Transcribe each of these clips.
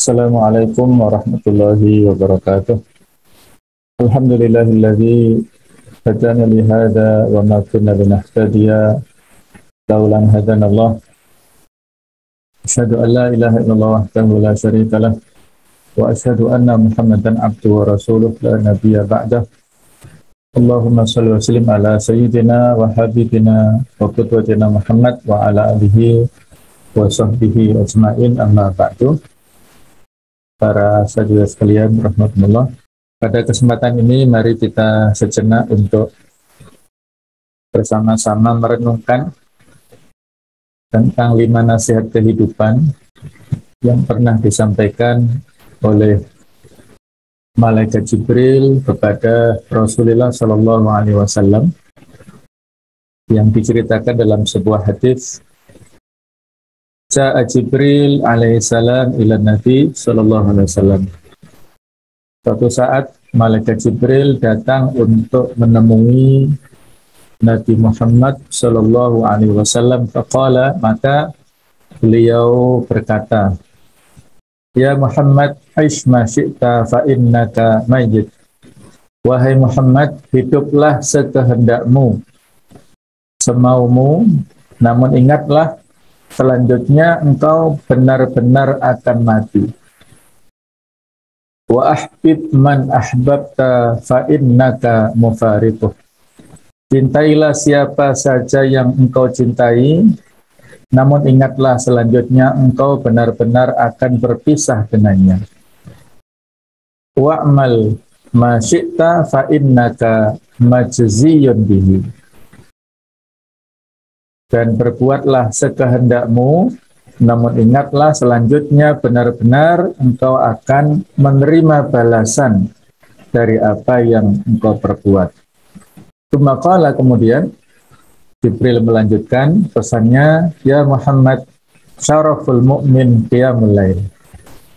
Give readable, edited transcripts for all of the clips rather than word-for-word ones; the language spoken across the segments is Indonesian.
Assalamualaikum warahmatullahi wabarakatuh. Alhamdulillahilladzi hadana li hadza wa ma kunna linahtadiya laulan hadanallah. Asyhadu an la ilaha illallah wahdahu la syarika lah wa asyhadu anna Muhammadan abduhu wa rasuluh la nabiyya ba'dah. Allahumma shalli wa sallim ala sayyidina wa habibina wa qudwatina Muhammad wa ala alihi wa sahbihi ajma'in, amma ba'du. Para saudara sekalian rahmatullah, pada kesempatan ini mari kita sejenak untuk bersama-sama merenungkan tentang 5 nasihat kehidupan yang pernah disampaikan oleh Malaikat Jibril kepada Rasulullah Shallallahu Alaihi Wasallam, yang diceritakan dalam sebuah hadis. Ja'a Jibril alaihissalam ila Nabi Sallallahu Alaihi Wasallam. Suatu saat Malaikat Jibril datang untuk menemui Nabi Muhammad Sallallahu Alaihi Wasallam. Faqala, maka beliau berkata, Ya Muhammad, aish ma syi'ta fa innaka mayyit. Wahai Muhammad, hiduplah sekehendakmu, semaumu, namun ingatlah, selanjutnya engkau benar-benar akan mati. Wa ahbib man ahbabta fa innaka mufariquh. Cintailah siapa saja yang engkau cintai, namun ingatlah selanjutnya engkau benar-benar akan berpisah dengannya. Wa'mal ma syi'ta fa innaka majziyun bihi. Dan berbuatlah sekehendakmu, namun ingatlah selanjutnya benar-benar engkau akan menerima balasan dari apa yang engkau perbuat. Maka kemudian Jibril melanjutkan pesannya, Ya Muhammad, syaraful mu'min qiyamul lail.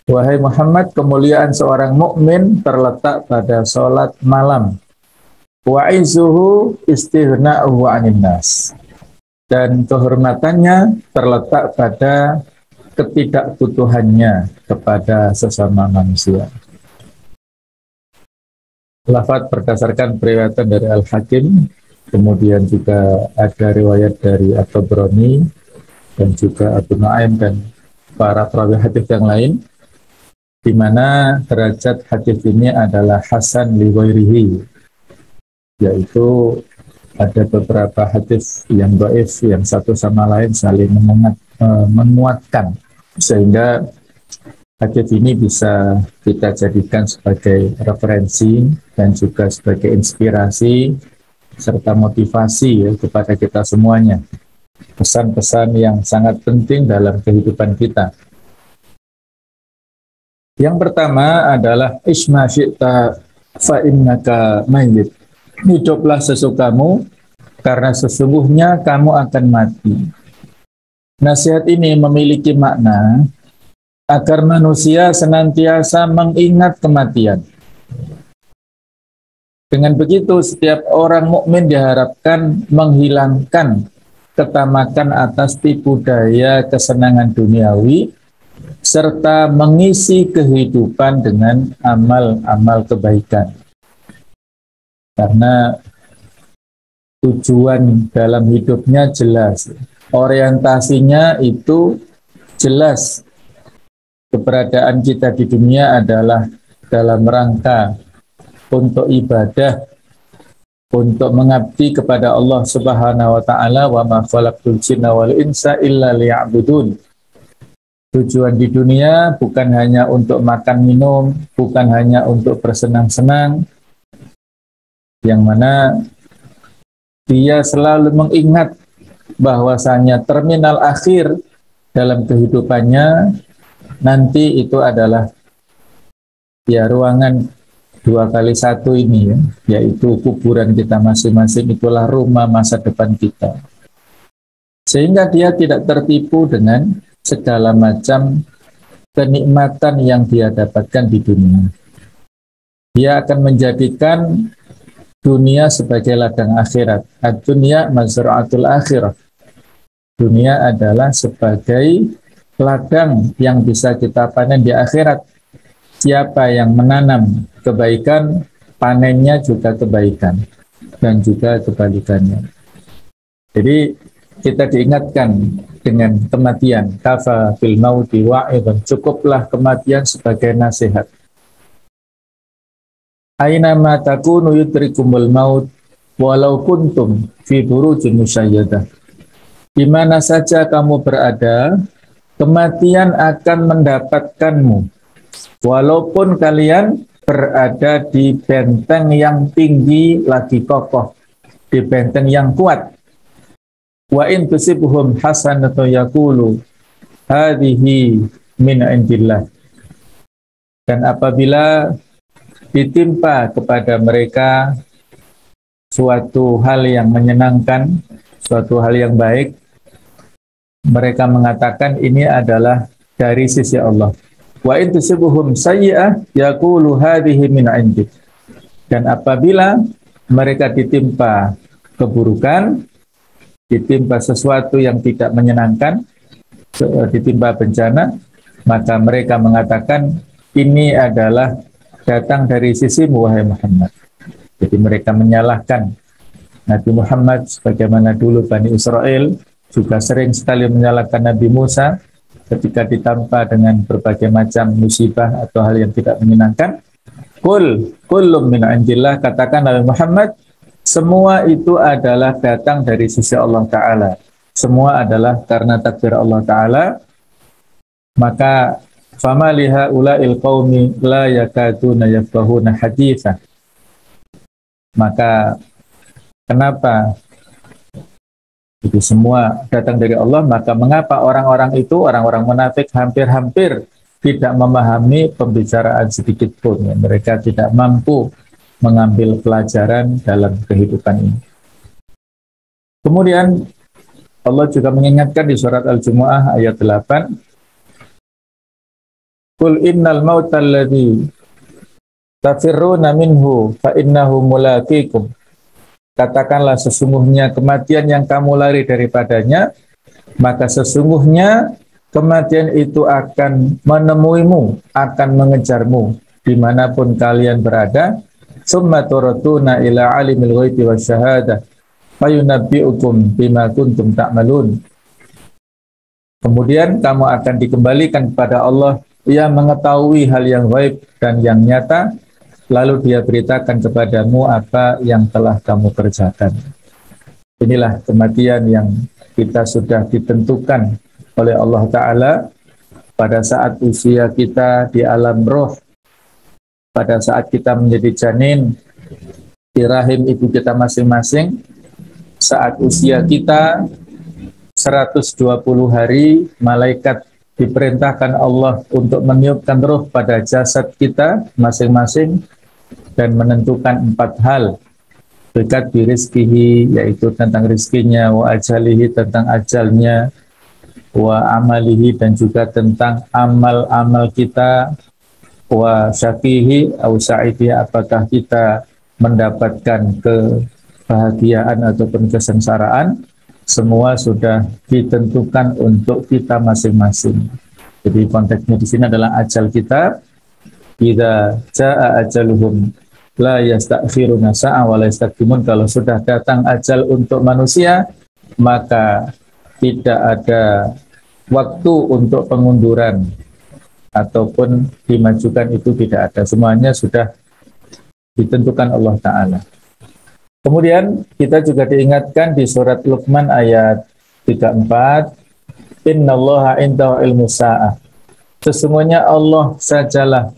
Wahai Muhammad, kemuliaan seorang mukmin terletak pada salat malam. Wa izuhu istighna'uhu 'anil nas. Dan kehormatannya terletak pada ketidakbutuhannya kepada sesama manusia. Lafaz berdasarkan periwayatan dari Al-Hakim, kemudian juga ada riwayat dari At-Tabrani dan juga Abu Nu'aim dan para perawi hadis yang lain, di mana derajat hadis ini adalah hasan li ghairihi, yaitu ada beberapa hadis yang dhaif yang satu sama lain saling menguatkan, sehingga hadis ini bisa kita jadikan sebagai referensi dan juga sebagai inspirasi serta motivasi ya, kepada kita semuanya. Pesan-pesan yang sangat penting dalam kehidupan kita. Yang pertama adalah isma syi'ta fa innaka mayyit. Hiduplah sesukamu, karena sesungguhnya kamu akan mati. Nasihat ini memiliki makna agar manusia senantiasa mengingat kematian. Dengan begitu, setiap orang mukmin diharapkan menghilangkan ketamakan atas tipu daya kesenangan duniawi, serta mengisi kehidupan dengan amal-amal kebaikan. Karena tujuan dalam hidupnya jelas, orientasinya itu jelas. Keberadaan kita di dunia adalah dalam rangka untuk ibadah, untuk mengabdi kepada Allah Subhanahu wa taala. Wa ma khalaqtul jinna wal insa illa liya'budun. Tujuan di dunia bukan hanya untuk makan minum, bukan hanya untuk bersenang-senang, yang mana dia selalu mengingat bahwasanya terminal akhir dalam kehidupannya nanti itu adalah ya ruangan 2x1 ini ya, yaitu kuburan kita masing-masing, itulah rumah masa depan kita. Sehingga dia tidak tertipu dengan segala macam kenikmatan yang dia dapatkan di dunia. Dia akan menjadikan dunia sebagai ladang akhirat. Ad-dunya mazra'atul akhirah. Dunia adalah sebagai ladang yang bisa kita panen di akhirat. Siapa yang menanam kebaikan, panennya juga kebaikan, dan juga kebalikannya. Jadi kita diingatkan dengan kematian. Kafa fil mauti wa'idhan. Cukuplah kematian sebagai nasihat. Aina ma takunu yudrikumul maut walau kuntum fi burujin musayyadah. Di mana saja kamu berada, kematian akan mendapatkanmu. Walaupun kalian berada di benteng yang tinggi lagi kokoh, di benteng yang kuat. Wa in tusibhum hasanatu yaqulu hadhihi min indillah. Dan apabila ditimpa kepada mereka suatu hal yang menyenangkan, suatu hal yang baik, mereka mengatakan ini adalah dari sisi Allah. Wa in tusibhum sayyi'ah yaqulu hadhihi min indik. Dan apabila mereka ditimpa keburukan, ditimpa sesuatu yang tidak menyenangkan, ditimpa bencana, maka mereka mengatakan ini adalah datang dari sisimu wahai Muhammad. Jadi mereka menyalahkan Nabi Muhammad sebagaimana dulu Bani Israel juga sering sekali menyalahkan Nabi Musa ketika ditampa dengan berbagai macam musibah atau hal yang tidak menyenangkan. Kullum min indillah, katakan Nabi Muhammad, semua itu adalah datang dari sisi Allah Ta'ala. Semua adalah karena takdir Allah Ta'ala. Maka fama liha ula'il qawmi la yakaduna yafqahuna haditha. Maka kenapa itu semua datang dari Allah, maka mengapa orang-orang itu, orang-orang munafik hampir-hampir tidak memahami pembicaraan sedikit pun. Mereka tidak mampu mengambil pelajaran dalam kehidupan ini. Kemudian Allah juga mengingatkan di surat Al-Jumu'ah ayat 8, Qul innal mauta alladhi tafirruna minhu fa innahu mulaqikum. Katakanlah sesungguhnya kematian yang kamu lari daripadanya, maka sesungguhnya kematian itu akan menemuimu, akan mengejarmu dimanapun kalian berada. Summa turatuna ila alimil ghaibi wasyahadah fayunabbi'ukum bima kuntum ta'malun. Kemudian kamu akan dikembalikan kepada Allah yang mengetahui hal yang gaib dan yang nyata, lalu dia beritakan kepadamu apa yang telah kamu kerjakan. Inilah kematian yang kita sudah ditentukan oleh Allah Ta'ala pada saat usia kita di alam roh, pada saat kita menjadi janin di rahim ibu kita masing-masing, saat usia kita 120 hari, malaikat diperintahkan Allah untuk meniupkan roh pada jasad kita masing-masing dan menentukan 4 hal. Dekat bi rizkihi, yaitu tentang rizkinya, wa ajalihi, tentang ajalnya, wa amalihi, dan juga tentang amal-amal kita, wa syakihi, au sa'idihi, apakah kita mendapatkan kebahagiaan ataupun kesengsaraan. Semua sudah ditentukan untuk kita masing-masing. Jadi konteksnya di sini adalah ajal kita. Idza jaa ajaluhum la yastakhiruna sa'a wa la yastaqdimun. Kalau sudah datang ajal untuk manusia, maka tidak ada waktu untuk pengunduran ataupun dimajukan, itu tidak ada. Semuanya sudah ditentukan Allah Ta'ala. Kemudian kita juga diingatkan di surat Luqman ayat 34, Innallaha indahu ilmu sa'ah. Sesungguhnya Allah sajalah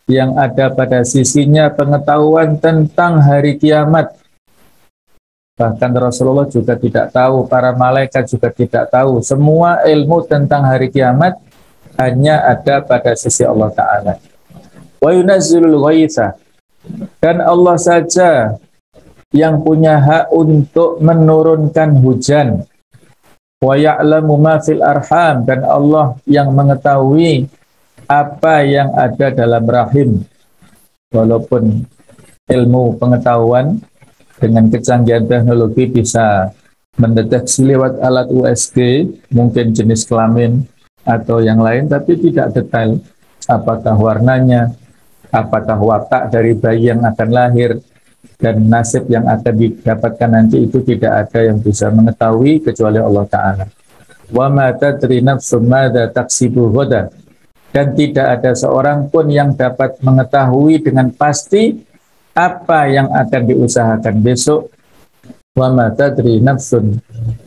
yang ada pada sisinya pengetahuan tentang hari kiamat. Bahkan Rasulullah juga tidak tahu, para malaikat juga tidak tahu. Semua ilmu tentang hari kiamat hanya ada pada sisi Allah Ta'ala. Wa yunazzilul ghaitha. Dan Allah saja yang punya hak untuk menurunkan hujan. Wa ya'lamu ma fil arham. Dan Allah yang mengetahui apa yang ada dalam rahim. Walaupun ilmu pengetahuan dengan kecanggihan teknologi bisa mendeteksi lewat alat USG, mungkin jenis kelamin atau yang lain, tapi tidak detail apakah warnanya, apakah watak dari bayi yang akan lahir, dan nasib yang akan didapatkan nanti itu tidak ada yang bisa mengetahui kecuali Allah Ta'ala. Wa ma tadri nafsum madza taksibu ghadan, dan tidak ada seorang pun yang dapat mengetahui dengan pasti apa yang akan diusahakan besok. Wa ma tadri nafsun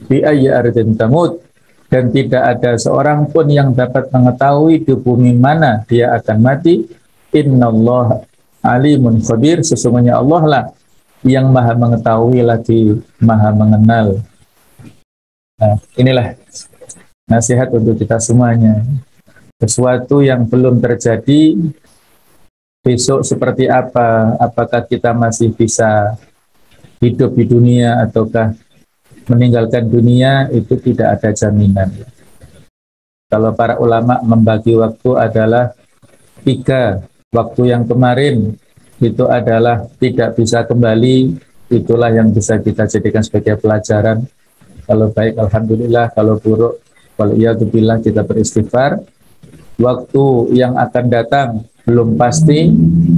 bi ayyi ardin tamut, dan tidak ada seorang pun yang dapat mengetahui di bumi mana dia akan mati. Innallaha alimun khabir, sesungguhnya Allah lah yang maha mengetahui lagi maha mengenal. Nah, inilah nasihat untuk kita semuanya. Sesuatu yang belum terjadi, besok seperti apa, apakah kita masih bisa hidup di dunia ataukah meninggalkan dunia, itu tidak ada jaminan. Kalau para ulama membagi waktu adalah 3. Waktu yang kemarin itu adalah tidak bisa kembali, itulah yang bisa kita jadikan sebagai pelajaran. Kalau baik alhamdulillah, kalau buruk waliyadzubillah kita beristighfar. Waktu yang akan datang belum pasti,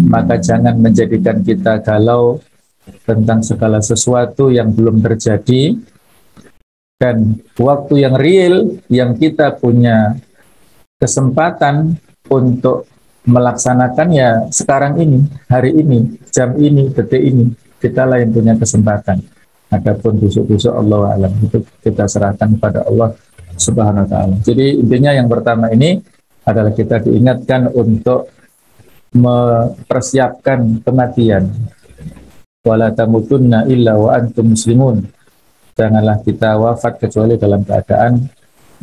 maka jangan menjadikan kita galau tentang segala sesuatu yang belum terjadi. Dan waktu yang real yang kita punya kesempatan untuk melaksanakan ya sekarang ini, hari ini, jam ini, detik ini, kita lah yang punya kesempatan. Adapun besok-besok Allah alam, itu kita serahkan kepada Allah Subhanahu wa ta'ala. Jadi intinya yang pertama ini adalah kita diingatkan untuk mempersiapkan kematian. Wala tamutunna illa wa antum muslimun. Janganlah kita wafat kecuali dalam keadaan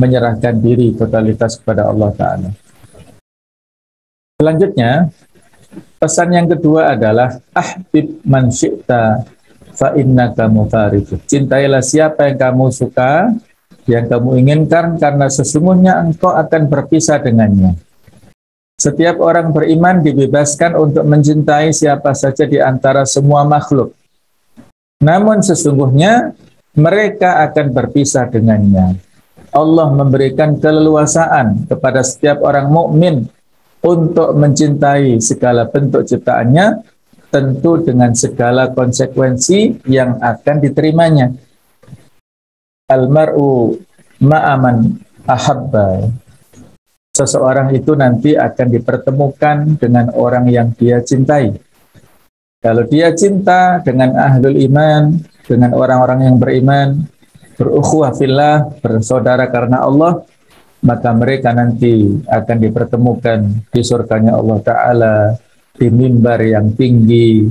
menyerahkan diri totalitas kepada Allah Ta'ala. Selanjutnya, pesan yang kedua adalah ahbib man syi'ta fa innaka mufariqu. Cintailah siapa yang kamu suka, yang kamu inginkan, karena sesungguhnya engkau akan berpisah dengannya. Setiap orang beriman dibebaskan untuk mencintai siapa saja di antara semua makhluk. Namun sesungguhnya mereka akan berpisah dengannya. Allah memberikan keleluasaan kepada setiap orang mukmin untuk mencintai segala bentuk ciptaannya, tentu dengan segala konsekuensi yang akan diterimanya. Almar'u ma'aman ahabba. Seseorang itu nanti akan dipertemukan dengan orang yang dia cintai. Kalau dia cinta dengan ahlul iman, dengan orang-orang yang beriman, berukhuwah fillah, bersaudara karena Allah, maka mereka nanti akan dipertemukan di surganya Allah Ta'ala, di mimbar yang tinggi,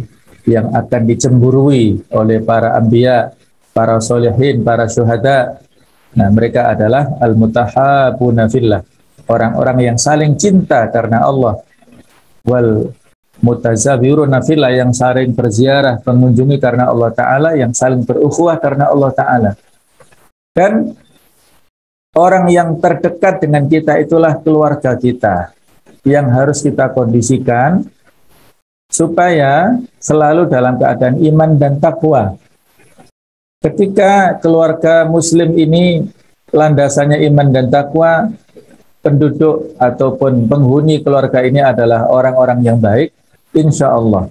yang akan dicemburui oleh para anbiya, para solihin, para syuhada. Nah, mereka adalah al-mutahabuna fillah, orang-orang yang saling cinta karena Allah, wal mutazabiruna fillah, yang saling berziarah, mengunjungi karena Allah Ta'ala, yang saling berukhuwah karena Allah Ta'ala. Dan orang yang terdekat dengan kita itulah keluarga kita, yang harus kita kondisikan supaya selalu dalam keadaan iman dan takwa. Ketika keluarga muslim ini landasannya iman dan takwa, penduduk ataupun penghuni keluarga ini adalah orang-orang yang baik, insya Allah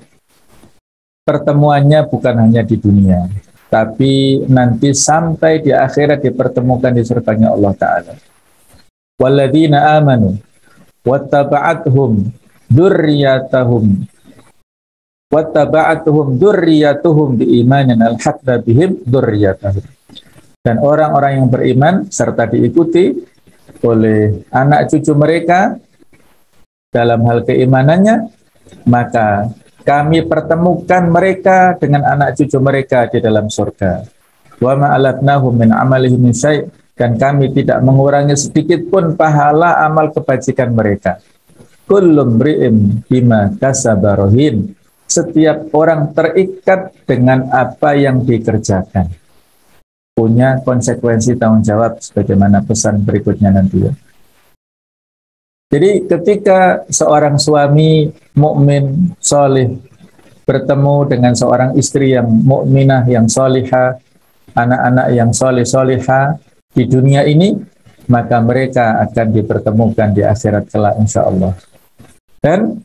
pertemuannya bukan hanya di dunia, tapi nanti sampai di akhirat dipertemukan di surganya Allah Ta'ala. Walladzina amanu wattaba'atuhum dzurriyyatuhum biimanin alhaqna bihim dzurriyyatahum. Dan orang-orang yang beriman serta diikuti oleh anak cucu mereka dalam hal keimanannya, maka kami pertemukan mereka dengan anak cucu mereka di dalam surga. Wa ma alatnahum min amalihim min syai', dan kami tidak mengurangi sedikit pun pahala amal kebajikan mereka. Kullum mri'im bima kasaba rahin. Setiap orang terikat dengan apa yang dikerjakan. Punya konsekuensi tanggung jawab, sebagaimana pesan berikutnya nanti ya. Jadi ketika seorang suami mukmin solih bertemu dengan seorang istri yang mukminah, yang solihah, anak-anak yang solih-solihah di dunia ini, maka mereka akan dipertemukan di akhirat kelak insya Allah. Dan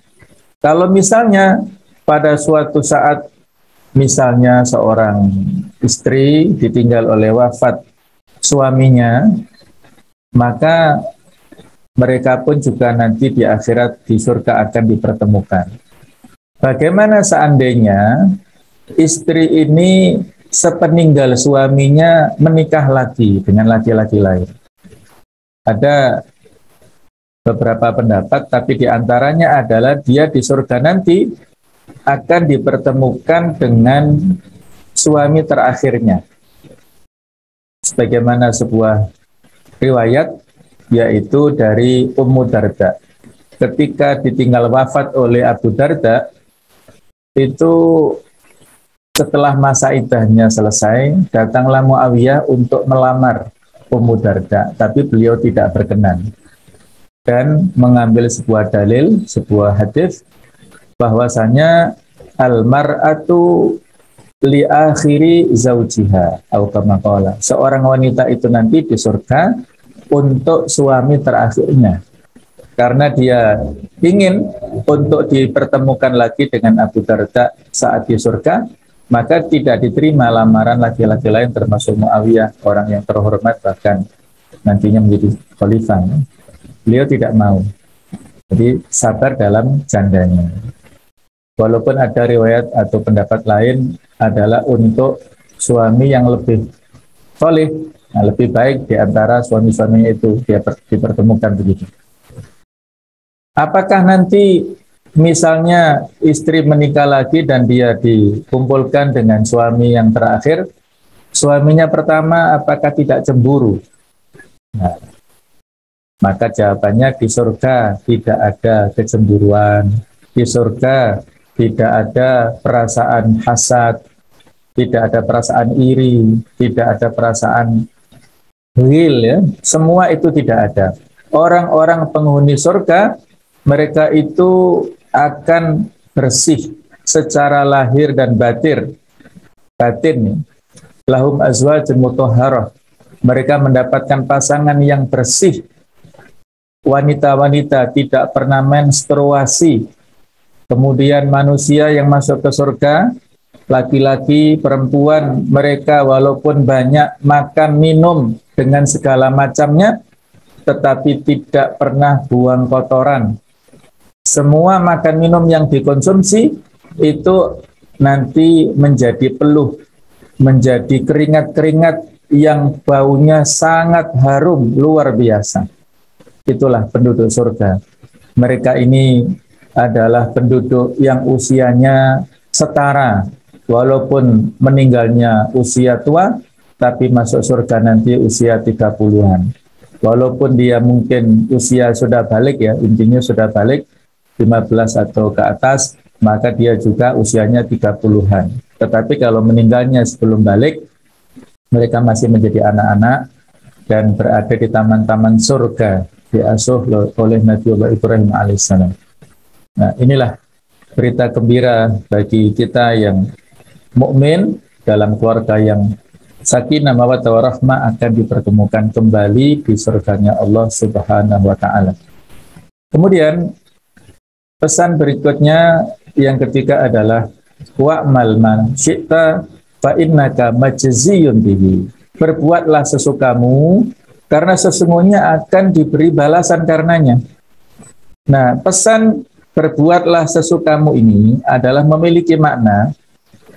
kalau misalnya pada suatu saat, misalnya seorang istri ditinggal oleh wafat suaminya, maka mereka pun juga nanti di akhirat di surga akan dipertemukan. Bagaimana seandainya istri ini sepeninggal suaminya menikah lagi dengan laki-laki lain? Ada beberapa pendapat, tapi diantaranya adalah dia di surga nanti akan dipertemukan dengan suami terakhirnya. Sebagaimana sebuah riwayat, yaitu dari Ummu Darda. Ketika ditinggal wafat oleh Abu Darda, itu setelah masa iddahnya selesai, datanglah Muawiyah untuk melamar Ummu Darda, tapi beliau tidak berkenan dan mengambil sebuah dalil, sebuah hadis bahwasanya al-mar'atu li akhiri zaujiha atau kama qala. Seorang wanita itu nanti di surga untuk suami terakhirnya. Karena dia ingin untuk dipertemukan lagi dengan Abu Darda saat di surga, maka tidak diterima lamaran laki-laki lain termasuk Muawiyah, orang yang terhormat bahkan nantinya menjadi khalifah. Beliau tidak mau. Jadi sabar dalam jandanya. Walaupun ada riwayat atau pendapat lain adalah untuk suami yang lebih soleh, lebih baik di antara suami-suaminya itu dia dipertemukan begitu. Apakah nanti misalnya istri menikah lagi dan dia dikumpulkan dengan suami yang terakhir, suaminya pertama apakah tidak cemburu? Nah, maka jawabannya di surga tidak ada kecemburuan, di surga tidak ada perasaan hasad, tidak ada perasaan iri, tidak ada perasaan ghil, ya. Semua itu tidak ada. Orang-orang penghuni surga, mereka itu akan bersih secara lahir dan batin. Lahum azwajun mutahharah. Mereka mendapatkan pasangan yang bersih. Wanita-wanita tidak pernah menstruasi. Kemudian manusia yang masuk ke surga, laki-laki, perempuan, mereka walaupun banyak makan, minum dengan segala macamnya, tetapi tidak pernah buang kotoran. Semua makan minum yang dikonsumsi itu nanti menjadi peluh, menjadi keringat-keringat yang baunya sangat harum, luar biasa. Itulah penduduk surga. Mereka ini adalah penduduk yang usianya setara, walaupun meninggalnya usia tua, tapi masuk surga nanti usia 30-an. Walaupun dia mungkin usia sudah balik, ya, intinya sudah balik 15 atau ke atas, maka dia juga usianya 30-an. Tetapi kalau meninggalnya sebelum balik, mereka masih menjadi anak-anak dan berada di taman-taman surga diasuh oleh Nabi Ibrahim alaihissalam. Nah, inilah berita gembira bagi kita yang mukmin dalam keluarga yang sakinah mawaddah warahmah akan dipertemukan kembali di surganya Allah Subhanahu wa taala. Kemudian pesan berikutnya yang ketiga adalah wa'mal man syi'ta fa innaka majziyun bihi. Berbuatlah sesukamu karena sesungguhnya akan diberi balasan karenanya. Nah, pesan berbuatlah sesukamu ini adalah memiliki makna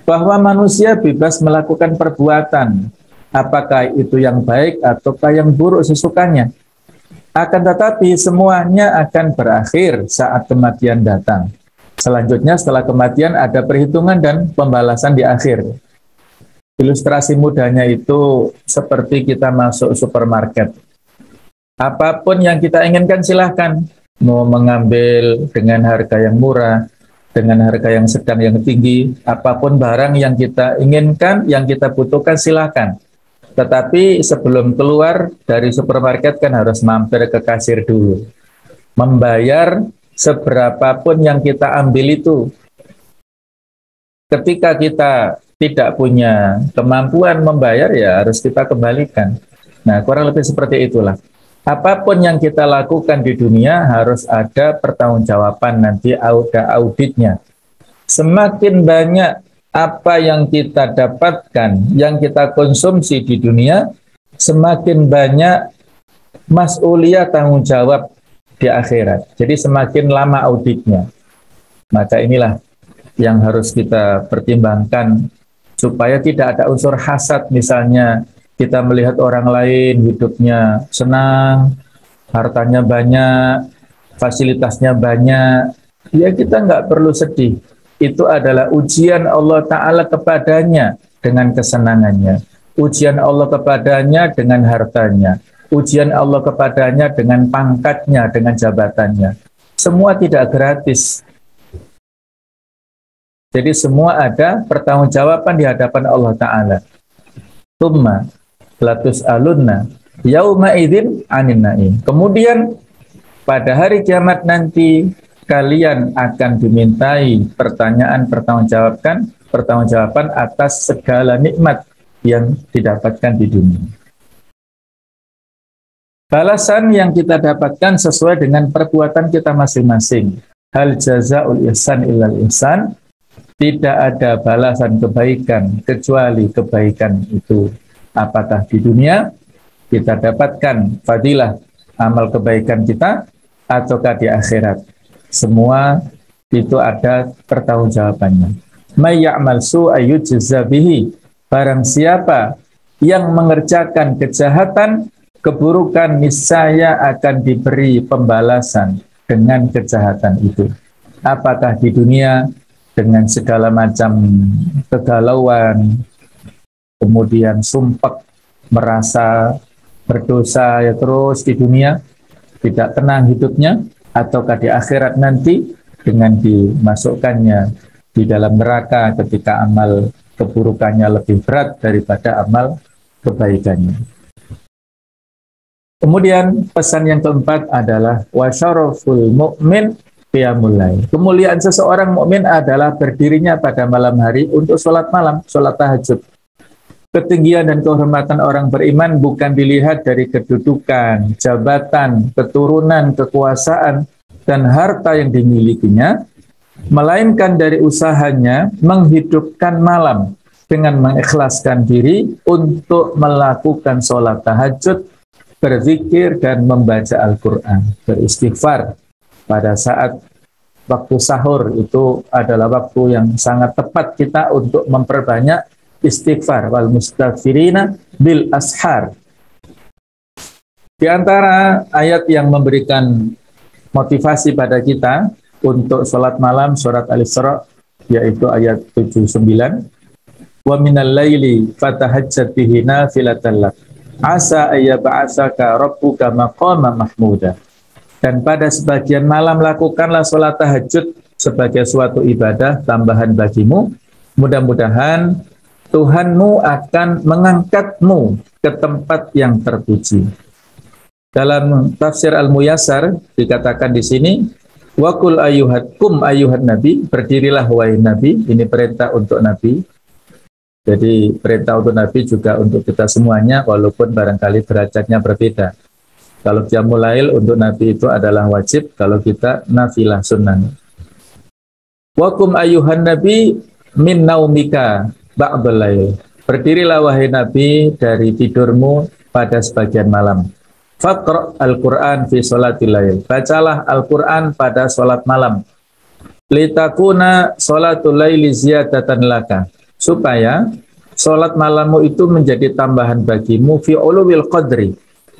bahwa manusia bebas melakukan perbuatan, apakah itu yang baik ataukah yang buruk sesukanya. Akan tetapi semuanya akan berakhir saat kematian datang. Selanjutnya setelah kematian ada perhitungan dan pembalasan di akhir. Ilustrasi mudahnya itu seperti kita masuk supermarket. Apapun yang kita inginkan silahkan. Mau mengambil dengan harga yang murah, dengan harga yang sedang, yang tinggi, apapun barang yang kita inginkan, yang kita butuhkan silahkan. Tetapi sebelum keluar dari supermarket kan harus mampir ke kasir dulu. Membayar seberapapun yang kita ambil itu. Ketika kita tidak punya kemampuan membayar, ya harus kita kembalikan. Nah, kurang lebih seperti itulah. Apapun yang kita lakukan di dunia harus ada pertanggungjawaban, nanti ada auditnya. Semakin banyak apa yang kita dapatkan, yang kita konsumsi di dunia, semakin banyak mas'uliyah, tanggung jawab di akhirat. Jadi semakin lama auditnya. Maka inilah yang harus kita pertimbangkan supaya tidak ada unsur hasad. Misalnya kita melihat orang lain hidupnya senang, hartanya banyak, fasilitasnya banyak, ya kita nggak perlu sedih. Itu adalah ujian Allah Ta'ala kepadanya dengan kesenangannya. Ujian Allah kepadanya dengan hartanya. Ujian Allah kepadanya dengan pangkatnya, dengan jabatannya. Semua tidak gratis. Jadi semua ada pertanggungjawaban di hadapan Allah Ta'ala. Tsumma latus alunna yauma idzin anin naim. Kemudian pada hari kiamat nanti kalian akan dimintai pertanggungjawaban atas segala nikmat yang didapatkan di dunia. Balasan yang kita dapatkan sesuai dengan perbuatan kita masing-masing. Hal jazaul ihsan illal ihsan. Tidak ada balasan kebaikan kecuali kebaikan itu. Apakah di dunia kita dapatkan fadilah amal kebaikan kita ataukah di akhirat. Semua itu ada pertanggungjawabannya. May ya'mal su'a yujza bihi. Barang siapa yang mengerjakan kejahatan, keburukan niscaya akan diberi pembalasan dengan kejahatan itu. Apakah di dunia dengan segala macam kegalauan, kemudian sumpek, merasa berdosa ya terus di dunia, tidak tenang hidupnya, ataukah di akhirat nanti dengan dimasukkannya di dalam neraka ketika amal keburukannya lebih berat daripada amal kebaikannya. Kemudian pesan yang keempat adalah wasyaraful mu'min qiyamul lail. Kemuliaan seseorang mukmin adalah berdirinya pada malam hari untuk sholat malam, sholat tahajud. Ketinggian dan kehormatan orang beriman bukan dilihat dari kedudukan, jabatan, keturunan, kekuasaan, dan harta yang dimilikinya, melainkan dari usahanya menghidupkan malam dengan mengikhlaskan diri untuk melakukan sholat tahajud, berzikir, dan membaca Al-Quran, beristighfar. Pada saat waktu sahur itu adalah waktu yang sangat tepat kita untuk memperbanyak istighfar, wal mustaghfirina bil ashar. Di antara ayat yang memberikan motivasi pada kita untuk sholat malam surat Al-Isra yaitu ayat 79. Wa minal laili fatahajjat bihi nafilatan lak asa ayyab'atsaka rabbuka maqama mahmuda. Dan pada sebagian malam lakukanlah sholat tahajud sebagai suatu ibadah tambahan bagimu. Mudah-mudahan Tuhanmu akan mengangkatmu ke tempat yang terpuji. Dalam tafsir Al-Muyassar dikatakan di sini, wa qul ayyuhan nabi, berdirilah wahai nabi. Ini perintah untuk nabi. Jadi perintah untuk nabi juga untuk kita semuanya, walaupun barangkali derajatnya berbeda. Kalau qiyamul lail untuk nabi itu adalah wajib, kalau kita nafilah sunnah. Wa qum ayyuhan nabi min naumika ba'dal lail. Berdirilah wahai nabi dari tidurmu pada sebagian malam. Faqra' al-Qur'an fi sholatil lail. Bacalah Al-Qur'an pada sholat malam. Litakuna sholatul laili ziyadatan laka. Supaya sholat malammu itu menjadi tambahan bagimu fi uluwil qadri,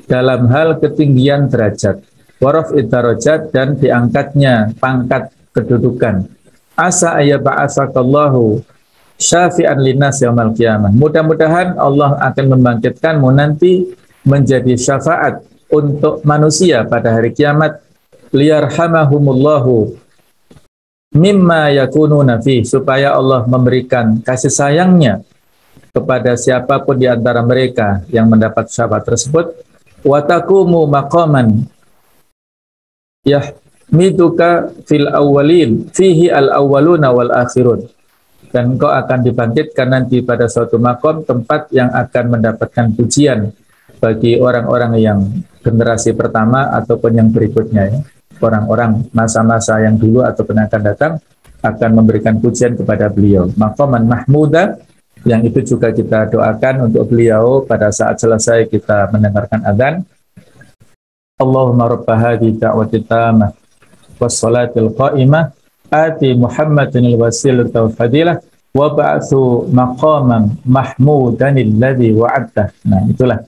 dalam hal ketinggian derajat, waraf'id darajat, dan diangkatnya pangkat kedudukan. Asa ayyaba'atsakallahu syafi'an linnas yaumal qiyamah. Mudah-mudahan Allah akan membangkitkanmu nanti menjadi syafaat untuk manusia pada hari kiamat, liyarhamahumullahu mimma yakununa fi, supaya Allah memberikan kasih sayangnya kepada siapapun di antara mereka yang mendapat syafaat tersebut. Wa taqumu maqaman yahmiduka fil awwalin fihi al awwaluna wal akhirun. Dan engkau akan dibangkitkan nanti pada suatu makom tempat yang akan mendapatkan pujian bagi orang-orang yang generasi pertama ataupun yang berikutnya ya. Orang-orang masa-masa yang dulu ataupun yang akan datang akan memberikan pujian kepada beliau. Maqaman mahmuda, yang itu juga kita doakan untuk beliau pada saat selesai kita mendengarkan adzan. Allahumma rabba hadhihi da'wati tammah was salatil qa'imah ati Muhammadin al-wasilata wal fadilah wa ba'atsu maqaman mahmudan alladzi wa'adta. Nah, itulah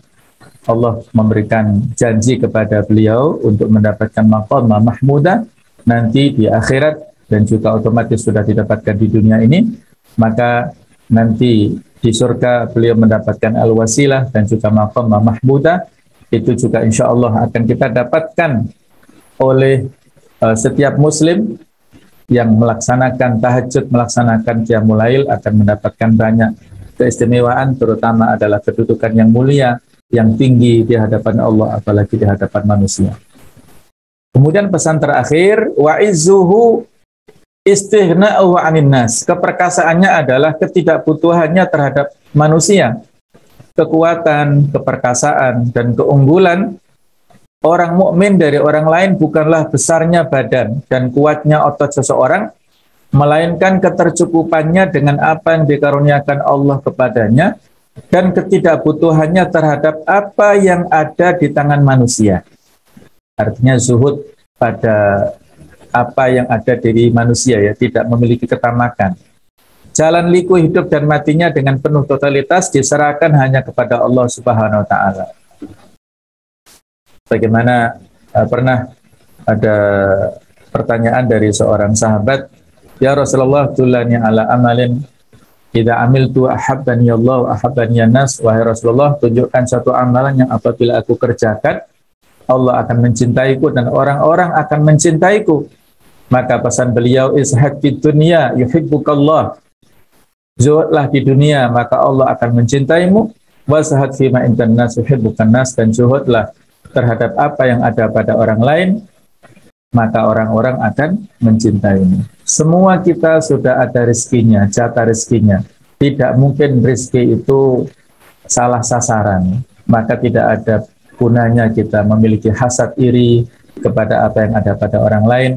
Allah memberikan janji kepada beliau untuk mendapatkan maqam mahmudah nanti di akhirat, dan juga otomatis sudah didapatkan di dunia ini. Maka nanti di surga beliau mendapatkan al-wasilah dan juga maqam mahmudah. Itu juga insya Allah akan kita dapatkan oleh setiap muslim yang melaksanakan tahajud, melaksanakan qiyamul lail, akan mendapatkan banyak keistimewaan, terutama adalah kedudukan yang mulia, yang tinggi di hadapan Allah, apalagi di hadapan manusia. Kemudian pesan terakhir, wa izzuhu istighna'u 'anil nas. Keperkasaannya adalah ketidakbutuhannya terhadap manusia. Kekuatan, keperkasaan, dan keunggulan orang mukmin dari orang lain bukanlah besarnya badan dan kuatnya otot seseorang, melainkan ketercukupannya dengan apa yang dikaruniakan Allah kepadanya dan ketidakbutuhannya terhadap apa yang ada di tangan manusia. Artinya zuhud pada apa yang ada di manusia, ya, tidak memiliki ketamakan. Jalan liku hidup dan matinya dengan penuh totalitas diserahkan hanya kepada Allah Subhanahu wa Ta'ala. Bagaimana pernah ada pertanyaan dari seorang sahabat, ya Rasulullah, dullani ala amalin idza amiltu ahabbani Allah ahabbani nas. Wahai Rasulullah, tunjukkan satu amalan yang apabila aku kerjakan Allah akan mencintaiku dan orang-orang akan mencintaiku. Maka pesan beliau, izhad fid dunya yuhibbukallah. Zuhudlah di dunia, maka Allah akan mencintaimu. Wazhad fima indan nas yuhibbukan nas. Dan zuhudlah terhadap apa yang ada pada orang lain, maka orang-orang akan mencintaimu. Semua kita sudah ada rezekinya, jatah rezekinya. Tidak mungkin rezeki itu salah sasaran. Maka tidak ada gunanya kita memiliki hasad iri kepada apa yang ada pada orang lain.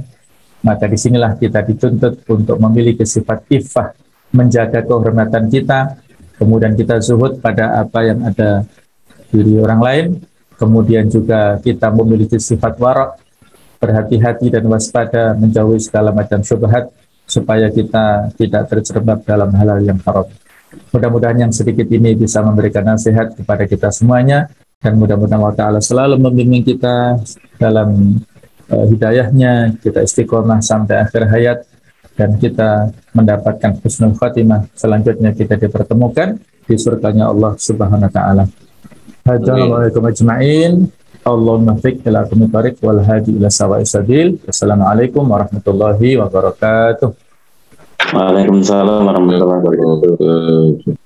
Maka disinilah kita dituntut untuk memiliki sifat iffah, menjaga kehormatan kita, kemudian kita zuhud pada apa yang ada diri orang lain, kemudian juga kita memiliki sifat wara', berhati-hati dan waspada, menjauhi segala macam syubhat, supaya kita tidak terjerembab dalam hal-hal yang haram. Mudah-mudahan yang sedikit ini bisa memberikan nasihat kepada kita semuanya, dan mudah-mudahan Allah Ta'ala selalu membimbing kita dalam hidayahnya, kita istiqomah sampai akhir hayat, dan kita mendapatkan husnul khatimah. Selanjutnya kita dipertemukan di surganya Allah Subhanahu wa Ta'ala. Assalamualaikum ajma'in. Allahumma fiqh ila akumit tariq wal hadi ila sawa'is sabil. Wassalamualaikum warahmatullahi wabarakatuh. Waalaikumsalam warahmatullahi wabarakatuh.